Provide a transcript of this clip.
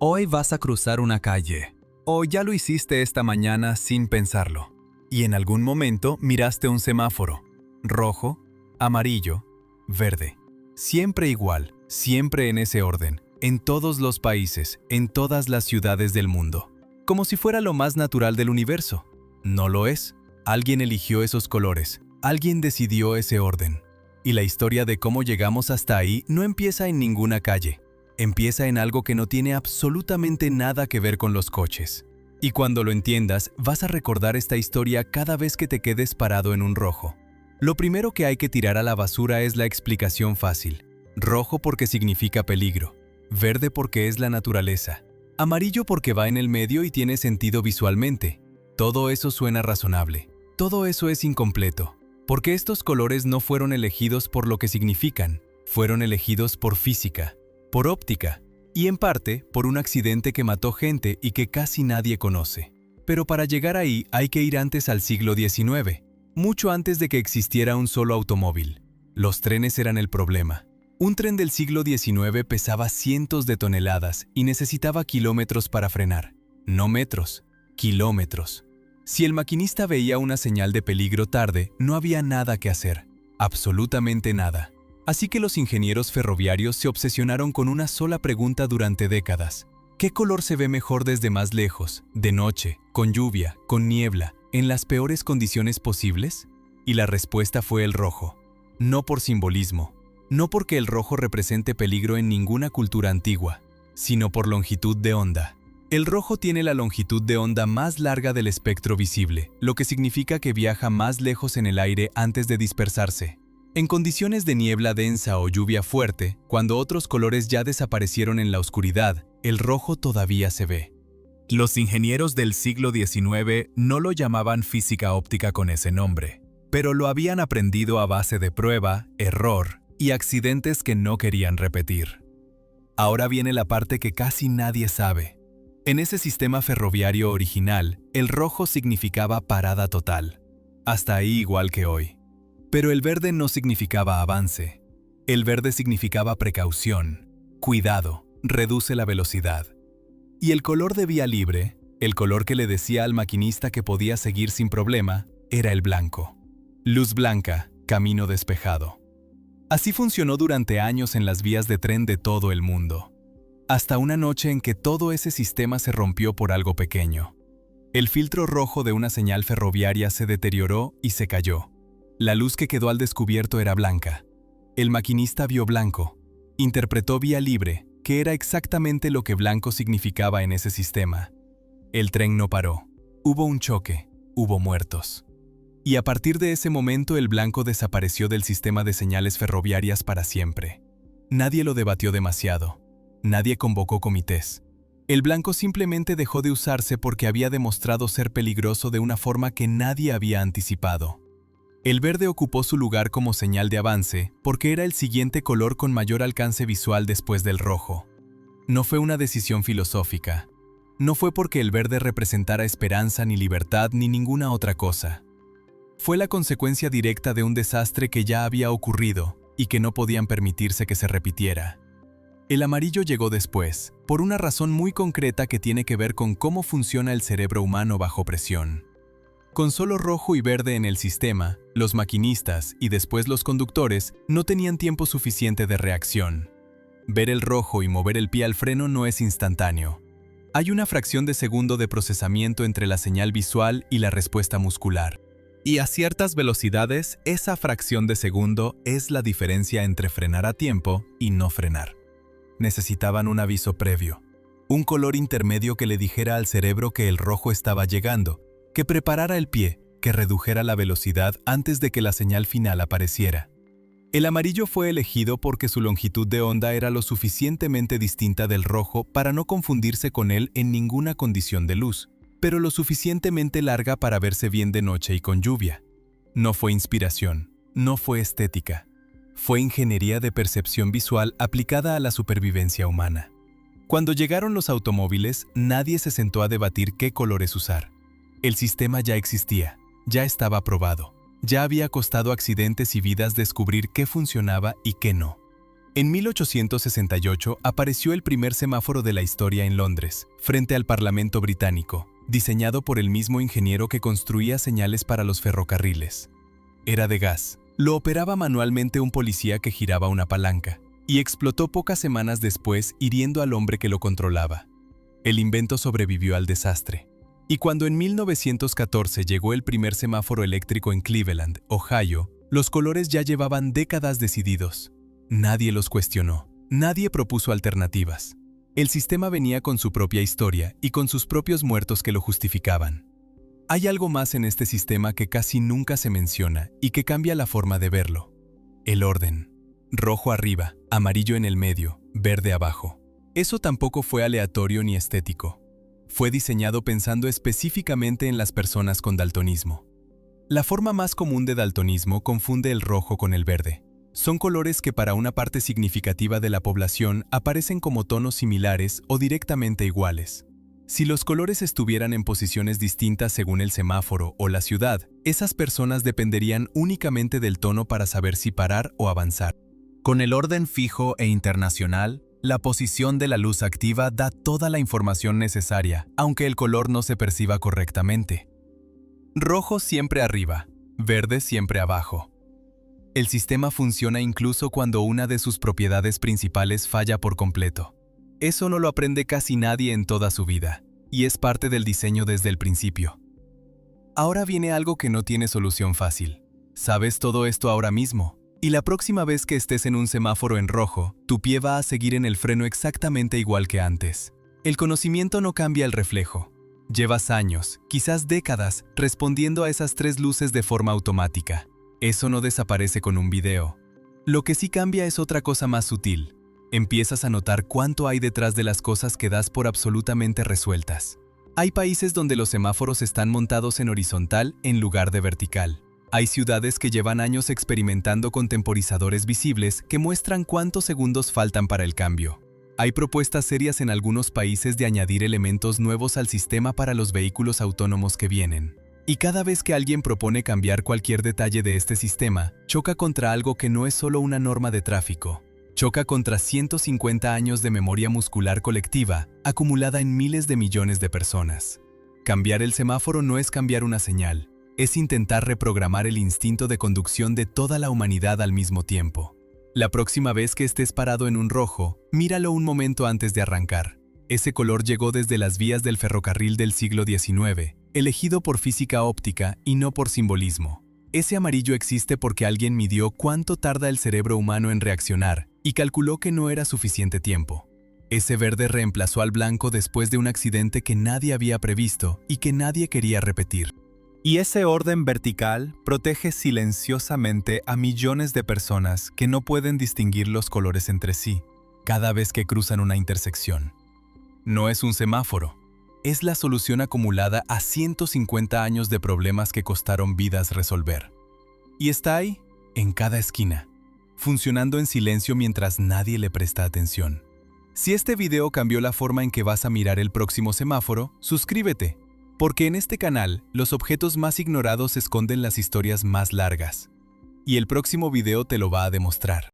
Hoy vas a cruzar una calle, o ya lo hiciste esta mañana sin pensarlo, y en algún momento miraste un semáforo, rojo, amarillo, verde. Siempre igual, siempre en ese orden, en todos los países, en todas las ciudades del mundo. Como si fuera lo más natural del universo. No lo es. Alguien eligió esos colores, alguien decidió ese orden. Y la historia de cómo llegamos hasta ahí no empieza en ninguna calle. Empieza en algo que no tiene absolutamente nada que ver con los coches. Y cuando lo entiendas, vas a recordar esta historia cada vez que te quedes parado en un rojo. Lo primero que hay que tirar a la basura es la explicación fácil. Rojo porque significa peligro, verde porque es la naturaleza, amarillo porque va en el medio y tiene sentido visualmente. Todo eso suena razonable. Todo eso es incompleto, porque estos colores no fueron elegidos por lo que significan, fueron elegidos por física, por óptica, y en parte por un accidente que mató gente y que casi nadie conoce. Pero para llegar ahí hay que ir antes al siglo XIX, mucho antes de que existiera un solo automóvil. Los trenes eran el problema. Un tren del siglo XIX pesaba cientos de toneladas y necesitaba kilómetros para frenar. No metros, kilómetros. Si el maquinista veía una señal de peligro tarde, no había nada que hacer. Absolutamente nada. Así que los ingenieros ferroviarios se obsesionaron con una sola pregunta durante décadas. ¿Qué color se ve mejor desde más lejos, de noche, con lluvia, con niebla, en las peores condiciones posibles? Y la respuesta fue el rojo. No por simbolismo, no porque el rojo represente peligro en ninguna cultura antigua, sino por longitud de onda. El rojo tiene la longitud de onda más larga del espectro visible, lo que significa que viaja más lejos en el aire antes de dispersarse. En condiciones de niebla densa o lluvia fuerte, cuando otros colores ya desaparecieron en la oscuridad, el rojo todavía se ve. Los ingenieros del siglo XIX no lo llamaban física óptica con ese nombre, pero lo habían aprendido a base de prueba, error y accidentes que no querían repetir. Ahora viene la parte que casi nadie sabe. En ese sistema ferroviario original, el rojo significaba parada total. Hasta ahí igual que hoy. Pero el verde no significaba avance. El verde significaba precaución, cuidado, reduce la velocidad. Y el color de vía libre, el color que le decía al maquinista que podía seguir sin problema, era el blanco. Luz blanca, camino despejado. Así funcionó durante años en las vías de tren de todo el mundo. Hasta una noche en que todo ese sistema se rompió por algo pequeño. El filtro rojo de una señal ferroviaria se deterioró y se cayó. La luz que quedó al descubierto era blanca. El maquinista vio blanco. Interpretó vía libre, que era exactamente lo que blanco significaba en ese sistema. El tren no paró. Hubo un choque. Hubo muertos. Y a partir de ese momento el blanco desapareció del sistema de señales ferroviarias para siempre. Nadie lo debatió demasiado. Nadie convocó comités. El blanco simplemente dejó de usarse porque había demostrado ser peligroso de una forma que nadie había anticipado. El verde ocupó su lugar como señal de avance porque era el siguiente color con mayor alcance visual después del rojo. No fue una decisión filosófica. No fue porque el verde representara esperanza ni libertad ni ninguna otra cosa. Fue la consecuencia directa de un desastre que ya había ocurrido y que no podían permitirse que se repitiera. El amarillo llegó después, por una razón muy concreta que tiene que ver con cómo funciona el cerebro humano bajo presión. Con solo rojo y verde en el sistema, los maquinistas y después los conductores no tenían tiempo suficiente de reacción. Ver el rojo y mover el pie al freno no es instantáneo. Hay una fracción de segundo de procesamiento entre la señal visual y la respuesta muscular. Y a ciertas velocidades, esa fracción de segundo es la diferencia entre frenar a tiempo y no frenar. Necesitaban un aviso previo, un color intermedio que le dijera al cerebro que el rojo estaba llegando, que preparara el pie, que redujera la velocidad antes de que la señal final apareciera. El amarillo fue elegido porque su longitud de onda era lo suficientemente distinta del rojo para no confundirse con él en ninguna condición de luz, pero lo suficientemente larga para verse bien de noche y con lluvia. No fue inspiración, no fue estética. Fue ingeniería de percepción visual aplicada a la supervivencia humana. Cuando llegaron los automóviles, nadie se sentó a debatir qué colores usar. El sistema ya existía, ya estaba probado, ya había costado accidentes y vidas descubrir qué funcionaba y qué no. En 1868 apareció el primer semáforo de la historia en Londres, frente al Parlamento británico, diseñado por el mismo ingeniero que construía señales para los ferrocarriles. Era de gas. Lo operaba manualmente un policía que giraba una palanca, y explotó pocas semanas después hiriendo al hombre que lo controlaba. El invento sobrevivió al desastre. Y cuando en 1914 llegó el primer semáforo eléctrico en Cleveland, Ohio, los colores ya llevaban décadas decididos. Nadie los cuestionó, nadie propuso alternativas. El sistema venía con su propia historia y con sus propios muertos que lo justificaban. Hay algo más en este sistema que casi nunca se menciona y que cambia la forma de verlo. El orden. Rojo arriba, amarillo en el medio, verde abajo. Eso tampoco fue aleatorio ni estético. Fue diseñado pensando específicamente en las personas con daltonismo. La forma más común de daltonismo confunde el rojo con el verde. Son colores que para una parte significativa de la población aparecen como tonos similares o directamente iguales. Si los colores estuvieran en posiciones distintas según el semáforo o la ciudad, esas personas dependerían únicamente del tono para saber si parar o avanzar. Con el orden fijo e internacional, la posición de la luz activa da toda la información necesaria, aunque el color no se perciba correctamente. Rojo siempre arriba, verde siempre abajo. El sistema funciona incluso cuando una de sus propiedades principales falla por completo. Eso no lo aprende casi nadie en toda su vida, y es parte del diseño desde el principio. Ahora viene algo que no tiene solución fácil. Sabes todo esto ahora mismo, y la próxima vez que estés en un semáforo en rojo, tu pie va a seguir en el freno exactamente igual que antes. El conocimiento no cambia el reflejo. Llevas años, quizás décadas, respondiendo a esas tres luces de forma automática. Eso no desaparece con un video. Lo que sí cambia es otra cosa más sutil. Empiezas a notar cuánto hay detrás de las cosas que das por absolutamente resueltas. Hay países donde los semáforos están montados en horizontal en lugar de vertical. Hay ciudades que llevan años experimentando con temporizadores visibles que muestran cuántos segundos faltan para el cambio. Hay propuestas serias en algunos países de añadir elementos nuevos al sistema para los vehículos autónomos que vienen. Y cada vez que alguien propone cambiar cualquier detalle de este sistema, choca contra algo que no es solo una norma de tráfico. Choca contra 150 años de memoria muscular colectiva, acumulada en miles de millones de personas. Cambiar el semáforo no es cambiar una señal, es intentar reprogramar el instinto de conducción de toda la humanidad al mismo tiempo. La próxima vez que estés parado en un rojo, míralo un momento antes de arrancar. Ese color llegó desde las vías del ferrocarril del siglo XIX, elegido por física óptica y no por simbolismo. Ese amarillo existe porque alguien midió cuánto tarda el cerebro humano en reaccionar y calculó que no era suficiente tiempo. Ese verde reemplazó al blanco después de un accidente que nadie había previsto y que nadie quería repetir. Y ese orden vertical protege silenciosamente a millones de personas que no pueden distinguir los colores entre sí, cada vez que cruzan una intersección. No es un semáforo. Es la solución acumulada a 150 años de problemas que costaron vidas resolver. Y está ahí, en cada esquina, funcionando en silencio mientras nadie le presta atención. Si este video cambió la forma en que vas a mirar el próximo semáforo, suscríbete, porque en este canal los objetos más ignorados esconden las historias más largas. Y el próximo video te lo va a demostrar.